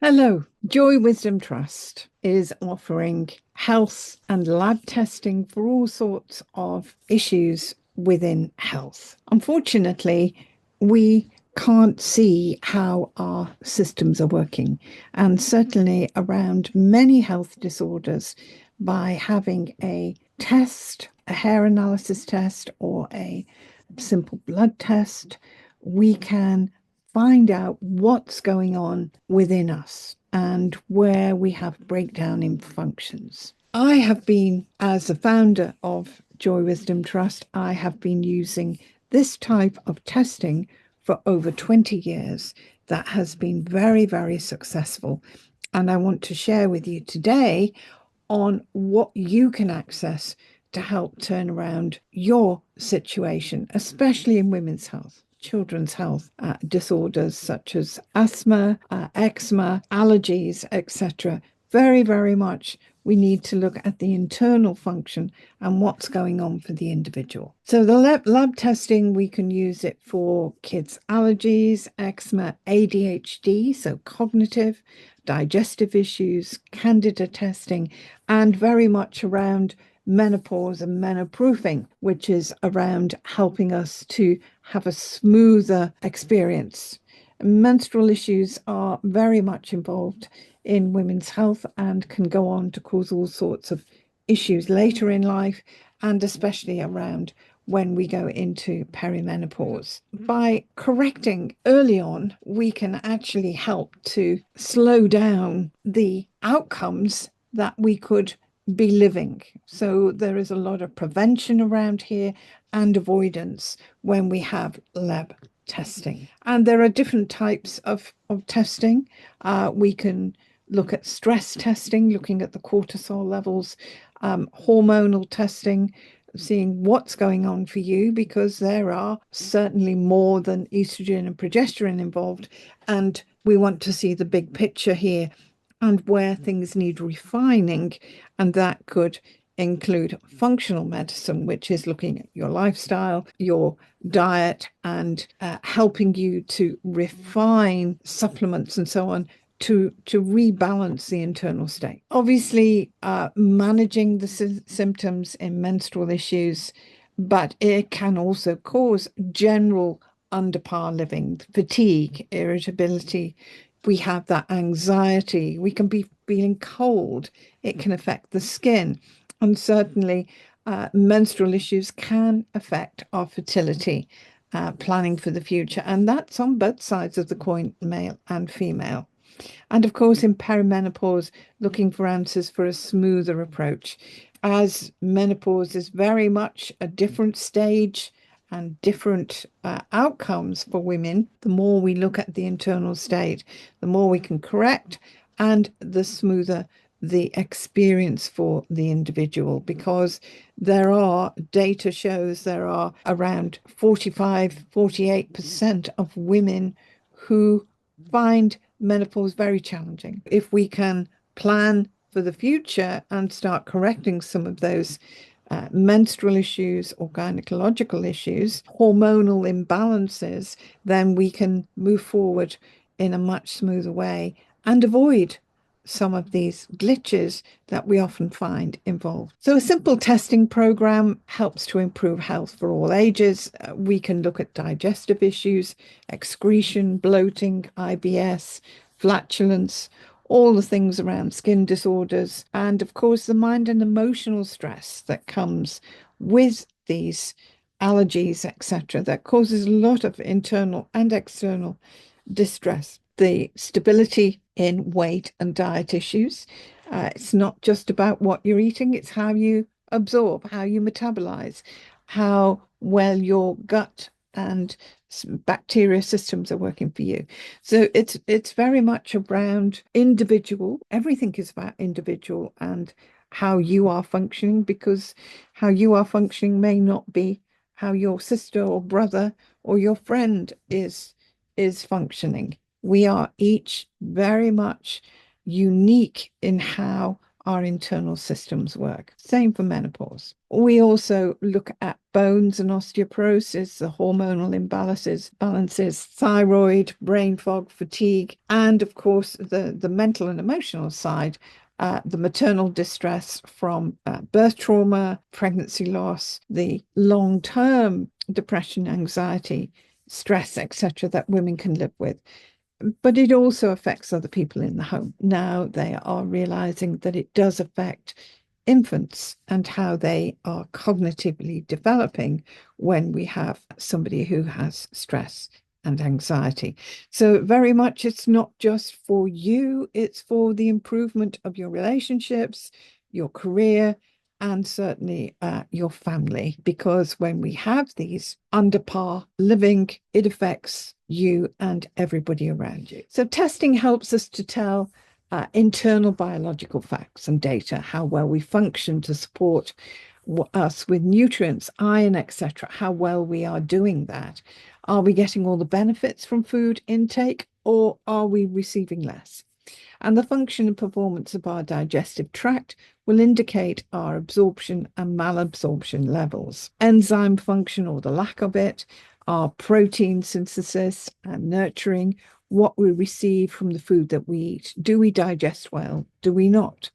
Hello, Joy Wisdom Trust is offering health and lab testing for all sorts of issues within health. Unfortunately, we can't see how our systems are working, and certainly around many health disorders, by having a test, a hair analysis test, or a simple blood test, we can find out what's going on within us and where we have breakdown in functions. I have been, as the founder of Joy Wisdom Trust, I have been using this type of testing for over 20 years. That has been very, very successful. And I want to share with you today on what you can access to help turn around your situation, especially in women's health, children's health, disorders such as asthma, eczema, allergies, etc. Very, very much we need to look at the internal function and what's going on for the individual. So the lab testing, we can use it for kids' allergies, eczema, ADHD, so cognitive, digestive issues, candida testing, and very much around menopause and menoproofing, which is around helping us to have a smoother experience. Menstrual issues are very much involved in women's health and can go on to cause all sorts of issues later in life, and especially around when we go into perimenopause. By correcting early on, we can actually help to slow down the outcomes that we could be living. So there is a lot of prevention around here and avoidance when we have lab testing. And there are different types of testing. We can look at stress testing, looking at the cortisol levels, hormonal testing, seeing what's going on for you, because there are certainly more than estrogen and progesterone involved. And we want to see the big picture here and where things need refining. And that could include functional medicine, which is looking at your lifestyle, your diet, and helping you to refine supplements and so on to rebalance the internal state. Obviously, managing the symptoms in menstrual issues, but it can also cause general under par living, fatigue, irritability. We have that anxiety. We can be feeling cold. It can affect the skin. And certainly, menstrual issues can affect our fertility, planning for the future. And that's on both sides of the coin, male and female. And of course, in perimenopause, looking for answers for a smoother approach, as menopause is very much a different stage and different outcomes for women. The more we look at the internal state, the more we can correct, and the smoother the experience for the individual, because there are data shows there are around 45-48% of women who find menopause very challenging. If we can plan for the future and start correcting some of those menstrual issues or gynecological issues, hormonal imbalances, then we can move forward in a much smoother way and avoid some of these glitches that we often find involved. So a simple testing program helps to improve health for all ages. We can look at digestive issues, excretion, bloating, IBS, flatulence, all the things around skin disorders, and of course the mind and emotional stress that comes with these allergies, etc., that causes a lot of internal and external distress. The stability in weight and diet issues. It's not just about what you're eating, it's how you absorb, how you metabolize, how well your gut and bacteria systems are working for you. So it's very much around individual. Everything is about individual and how you are functioning, because how you are functioning may not be how your sister or brother or your friend is functioning. We are each very much unique in how our internal systems work. Same for menopause. We also look at bones and osteoporosis, the hormonal balances, thyroid, brain fog, fatigue, and of course the mental and emotional side, the maternal distress from birth trauma, pregnancy loss, the long-term depression, anxiety, stress, etc., that women can live with. But it also affects other people in the home. Now they are realizing that it does affect infants and how they are cognitively developing when we have somebody who has stress and anxiety. So very much it's not just for you, it's for the improvement of your relationships, your career, and certainly your family, because when we have these under par living, it affects you and everybody around you. So testing helps us to tell internal biological facts and data, how well we function to support us with nutrients, iron, etc., how well we are doing that. Are we getting all the benefits from food intake, or are we receiving less? And the function and performance of our digestive tract will indicate our absorption and malabsorption levels, enzyme function or the lack of it, our protein synthesis and nurturing, what we receive from the food that we eat. Do we digest well? Do we not?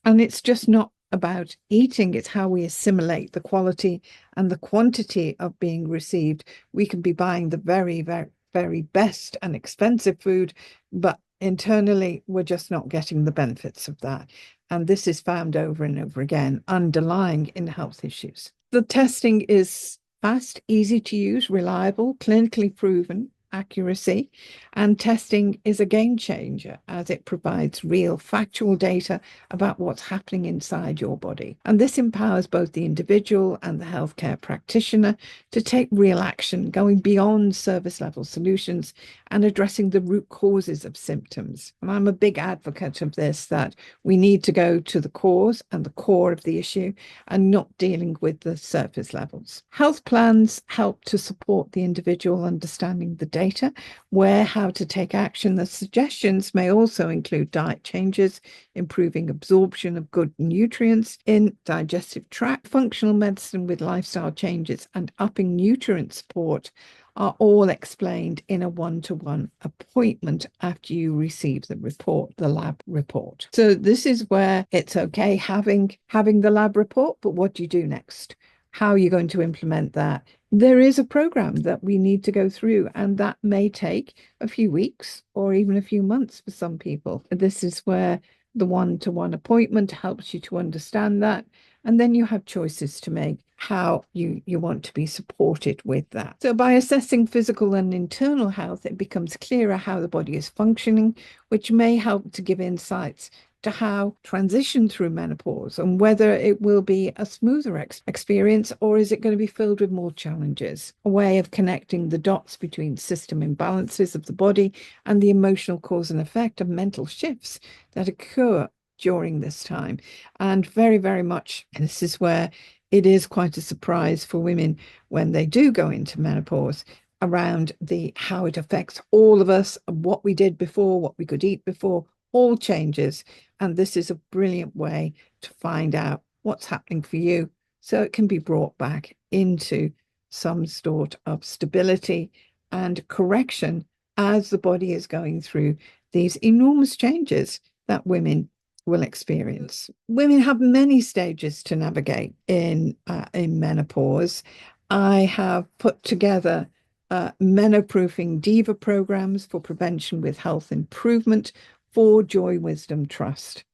And it's just not about eating, it's how we assimilate the quality and the quantity of being received. We can be buying the very, very, very best and expensive food, but internally we're just not getting the benefits of that. And this is found over and over again, underlying in health issues. The testing is fast, easy to use, reliable, clinically proven accuracy, and testing is a game changer as it provides real factual data about what's happening inside your body. And this empowers both the individual and the healthcare practitioner to take real action, going beyond service level solutions and addressing the root causes of symptoms. And I'm a big advocate of this, that we need to go to the cause and the core of the issue and not dealing with the surface levels. Health plans help to support the individual understanding the data, where, how to take action. The suggestions may also include diet changes, improving absorption of good nutrients in digestive tract, functional medicine with lifestyle changes, and upping nutrient support are all explained in a one-to-one appointment after you receive the report, the lab report. So this is where it's okay having the lab report, but what do you do next? How are you going to implement that? There is a program that we need to go through, and that may take a few weeks or even a few months for some people. This is where the one-to-one appointment helps you to understand that. And then you have choices to make how you want to be supported with that. So by assessing physical and internal health, it becomes clearer how the body is functioning, which may help to give insights to how transition through menopause and whether it will be a smoother experience, or is it going to be filled with more challenges? A way of connecting the dots between system imbalances of the body and the emotional cause and effect of mental shifts that occur during this time. And very, very much, and this is where it is quite a surprise for women when they do go into menopause, around how it affects all of us, what we did before, what we could eat before, all changes. And this is a brilliant way to find out what's happening for you, so it can be brought back into some sort of stability and correction as the body is going through these enormous changes that women will experience. Women have many stages to navigate in menopause. I have put together menoproofing diva programs for prevention with health improvement for Joy Wisdom Trust.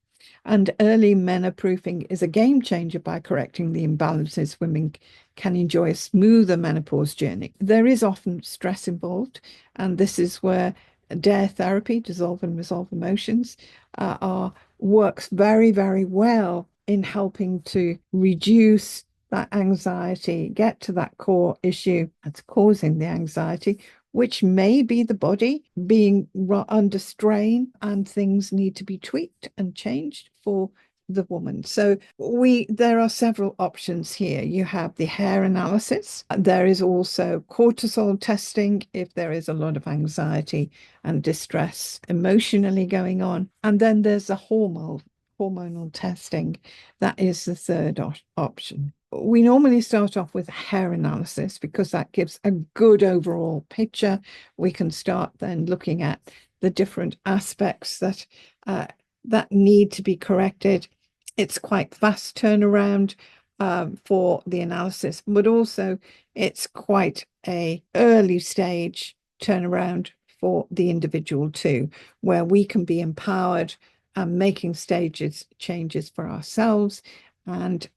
And early menoproofing is a game changer by correcting the imbalances. Women can enjoy a smoother menopause journey. There is often stress involved, and this is where DARE therapy, dissolve and resolve emotions, works very, very well in helping to reduce that anxiety, get to that core issue that's causing the anxiety, which may be the body being under strain, and things need to be tweaked and changed for the woman. So there are several options here. You have the hair analysis. There is also cortisol testing if there is a lot of anxiety and distress emotionally going on. And then there's the hormonal hormonal testing, that is the third option. We normally start off with hair analysis because that gives a good overall picture. We can start then looking at the different aspects that need to be corrected. It's quite fast turnaround for the analysis, but also it's quite a early stage turnaround for the individual too, where we can be empowered and making changes for ourselves. And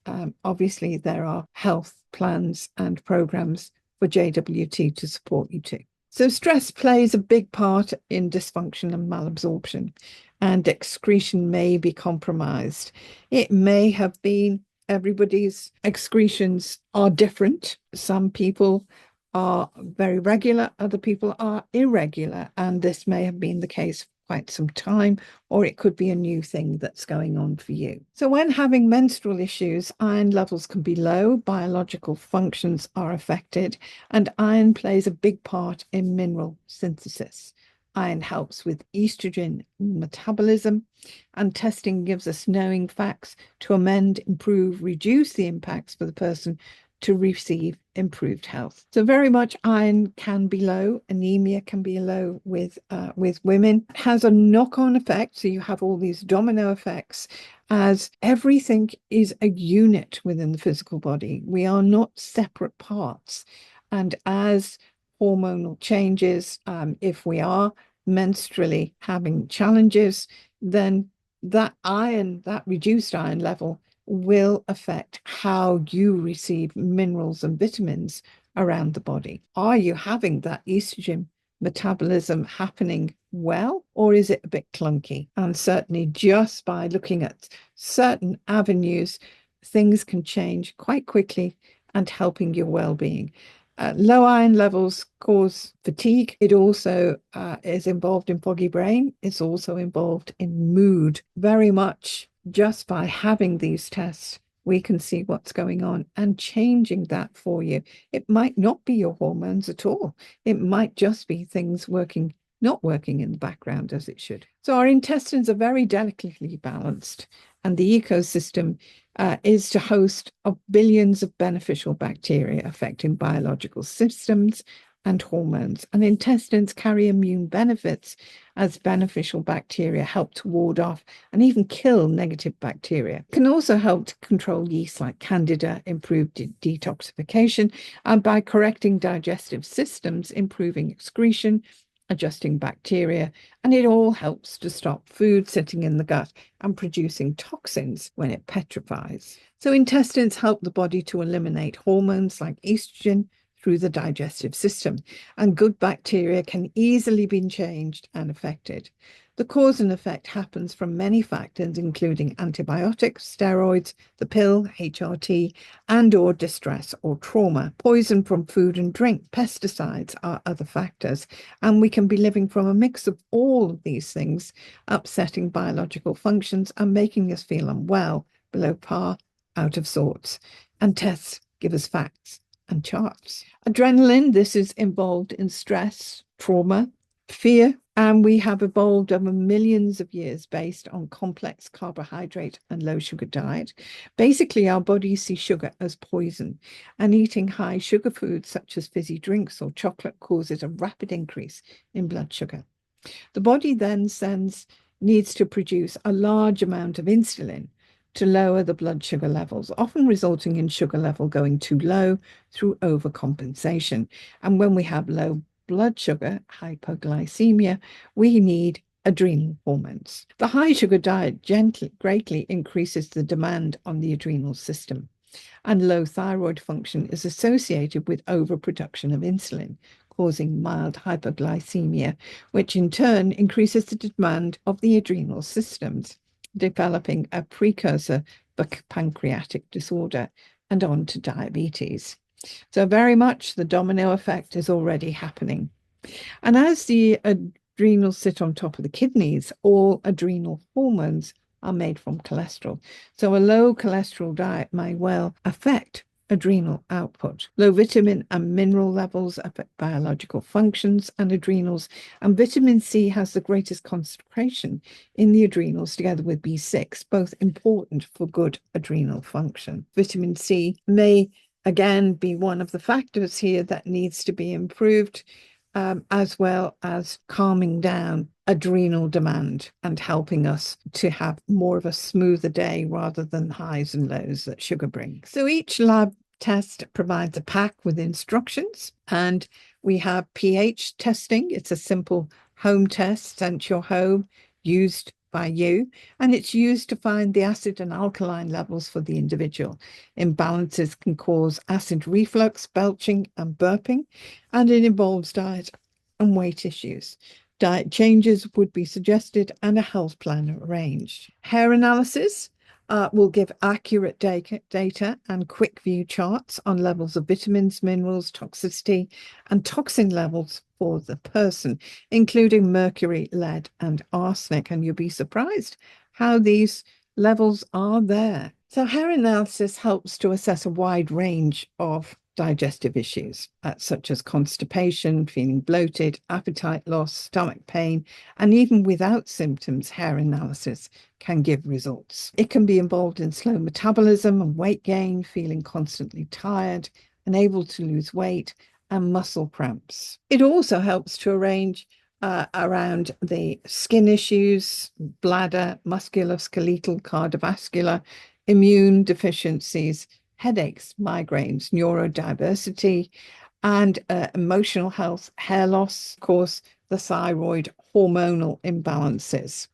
obviously there are health plans and programs for JWT to support you too. So stress plays a big part in dysfunction and malabsorption, and excretion may be compromised. It may have been everybody's excretions are different. Some people are very regular, other people are irregular, and this may have been the case for quite some time, or it could be a new thing that's going on for you. So when having menstrual issues, iron levels can be low, biological functions are affected, and iron plays a big part in mineral synthesis. Iron helps with estrogen metabolism, and testing gives us knowing facts to amend, improve, reduce the impacts for the person to receive improved health. So very much iron can be low, anemia can be low with women. It has a knock-on effect, so you have all these domino effects as everything is a unit within the physical body. We are not separate parts. And as hormonal changes, if we are menstrually having challenges, then that reduced iron level will affect how you receive minerals and vitamins around the body. Are you having that estrogen metabolism happening well, or is it a bit clunky? And certainly just by looking at certain avenues, things can change quite quickly and helping your well-being. Low iron levels cause fatigue. It also is involved in foggy brain. It's also involved in mood. Very much just by having these tests, we can see what's going on and changing that for you. It might not be your hormones at all. It might just be things not working in the background as it should. So our intestines are very delicately balanced, and the ecosystem is to host of billions of beneficial bacteria affecting biological systems and hormones. And intestines carry immune benefits as beneficial bacteria help to ward off and even kill negative bacteria. It can also help to control yeast like Candida, improve detoxification, and by correcting digestive systems, improving excretion, adjusting bacteria, and it all helps to stop food sitting in the gut and producing toxins when it petrifies. So intestines help the body to eliminate hormones like estrogen through the digestive system, and good bacteria can easily be changed and affected. The cause and effect happens from many factors, including antibiotics, steroids, the pill, HRT, and/or distress or trauma. Poison from food and drink, pesticides are other factors, and we can be living from a mix of all of these things, upsetting biological functions and making us feel unwell, below par, out of sorts. And tests give us facts and charts. Adrenaline, this is involved in stress, trauma, fear, and we have evolved over millions of years based on complex carbohydrate and low sugar diet. Basically, our bodies see sugar as poison, and eating high sugar foods such as fizzy drinks or chocolate causes a rapid increase in blood sugar. The body then needs to produce a large amount of insulin to lower the blood sugar levels, often resulting in sugar level going too low through overcompensation. And when we have low blood sugar, hypoglycemia, we need adrenal hormones. The high sugar diet greatly increases the demand on the adrenal system, and low thyroid function is associated with overproduction of insulin, causing mild hypoglycemia, which in turn increases the demand of the adrenal systems, developing a precursor for pancreatic disorder and on to diabetes. So very much the domino effect is already happening. And as the adrenals sit on top of the kidneys, all adrenal hormones are made from cholesterol. So a low cholesterol diet may well affect adrenal output. Low vitamin and mineral levels affect biological functions and adrenals, and vitamin C has the greatest concentration in the adrenals together with B6, both important for good adrenal function. Vitamin C may again be one of the factors here that needs to be improved, as well as calming down adrenal demand and helping us to have more of a smoother day rather than highs and lows that sugar brings. So each lab test provides a pack with instructions, and we have pH testing. It's a simple home test sent to your home, used by you, and it's used to find the acid and alkaline levels for the individual. Imbalances can cause acid reflux, belching, and burping, and it involves diet and weight issues. Diet changes would be suggested and a health plan arranged. Hair analysis will give accurate data and quick view charts on levels of vitamins, minerals, toxicity, and toxin levels for the person, including mercury, lead, and arsenic. And you'll be surprised how these levels are there. So hair analysis helps to assess a wide range of digestive issues, such as constipation, feeling bloated, appetite loss, stomach pain, and even without symptoms, hair analysis can give results. It can be involved in slow metabolism and weight gain, feeling constantly tired, unable to lose weight, and muscle cramps. It also helps to arrange around the skin issues, bladder, musculoskeletal, cardiovascular, immune deficiencies, headaches, migraines, neurodiversity, and emotional health, hair loss, of course, the thyroid hormonal imbalances,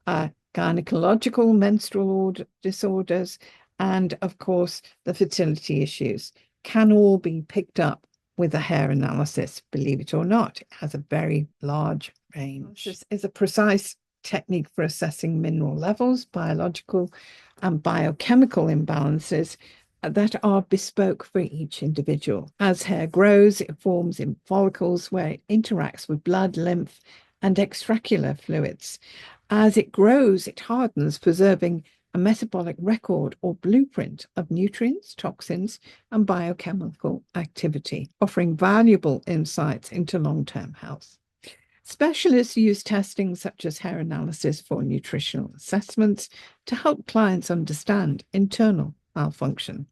gynecological menstrual disorders, and of course, the fertility issues can all be picked up with a hair analysis, believe it or not. It has a very large range. This is a precise technique for assessing mineral levels, biological and biochemical imbalances that are bespoke for each individual. As hair grows, it forms in follicles where it interacts with blood, lymph, and extracellular fluids. As it grows, it hardens, preserving a metabolic record or blueprint of nutrients, toxins, and biochemical activity, offering valuable insights into long-term health. Specialists use testing such as hair analysis for nutritional assessments to help clients understand internal malfunction.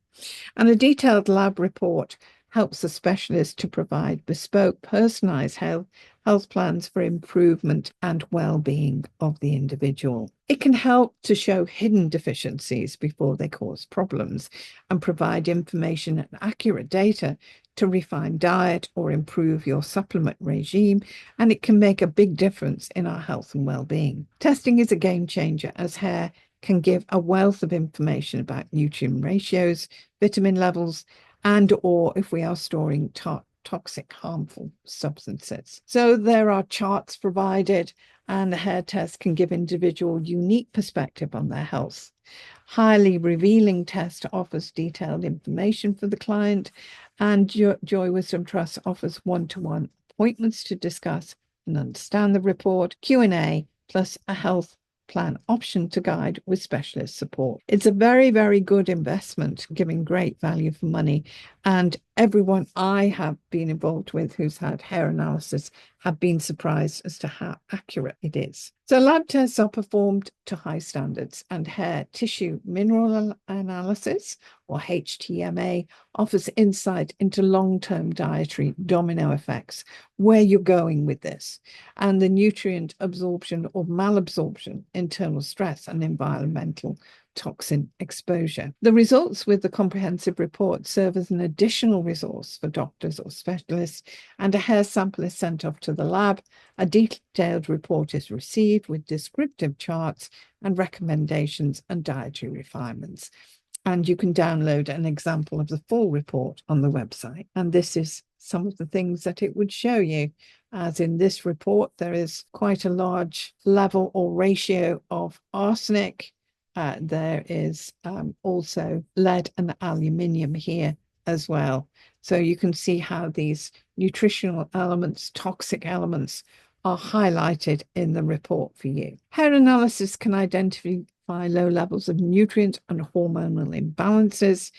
And a detailed lab report helps the specialist to provide bespoke, personalized health plans for improvement and well-being of the individual. It can help to show hidden deficiencies before they cause problems and provide information and accurate data to refine diet or improve your supplement regime, and it can make a big difference in our health and well-being. Testing is a game changer, as hair can give a wealth of information about nutrient ratios, vitamin levels, and or if we are storing toxic, harmful substances. So there are charts provided, and the hair test can give individual unique perspective on their health. Highly revealing test offers detailed information for the client, and Joy Wisdom Trust offers one-to-one appointments to discuss and understand the report, Q&A, plus a health plan option to guide with specialist support. It's a very, very good investment, giving great value for money. And everyone I have been involved with who's had hair analysis have been surprised as to how accurate it is. So lab tests are performed to high standards, and hair tissue mineral analysis, or HTMA, offers insight into long-term dietary domino effects, where you're going with this, and the nutrient absorption or malabsorption, internal stress, and environmental toxin exposure. The results with the comprehensive report serve as an additional resource for doctors or specialists, and a hair sample is sent off to the lab. A detailed report is received with descriptive charts and recommendations and dietary refinements. And you can download an example of the full report on the website. And this is some of the things that it would show you. As in this report, there is quite a large level or ratio of arsenic. There is also lead and aluminium here as well. So you can see how these nutritional elements, toxic elements, are highlighted in the report for you. Hair analysis can identify low levels of nutrient and hormonal imbalances,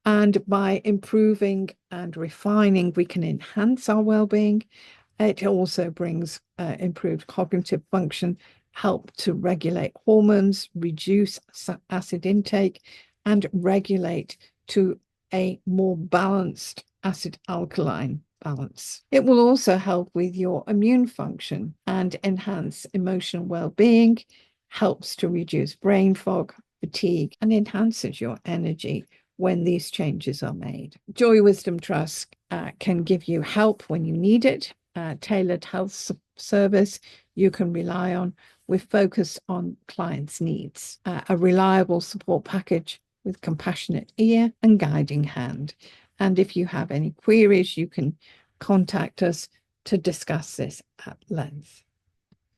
And by improving and refining, we can enhance our well-being. It also brings improved cognitive function, help to regulate hormones, reduce acid intake, and regulate to a more balanced acid alkaline balance. It will also help with your immune function and enhance emotional well-being, helps to reduce brain fog, fatigue, and enhances your energy when these changes are made. Joy Wisdom Trust can give you help when you need it, tailored health service you can rely on with focus on clients' needs, a reliable support package with compassionate ear and guiding hand. And if you have any queries, you can contact us to discuss this at length.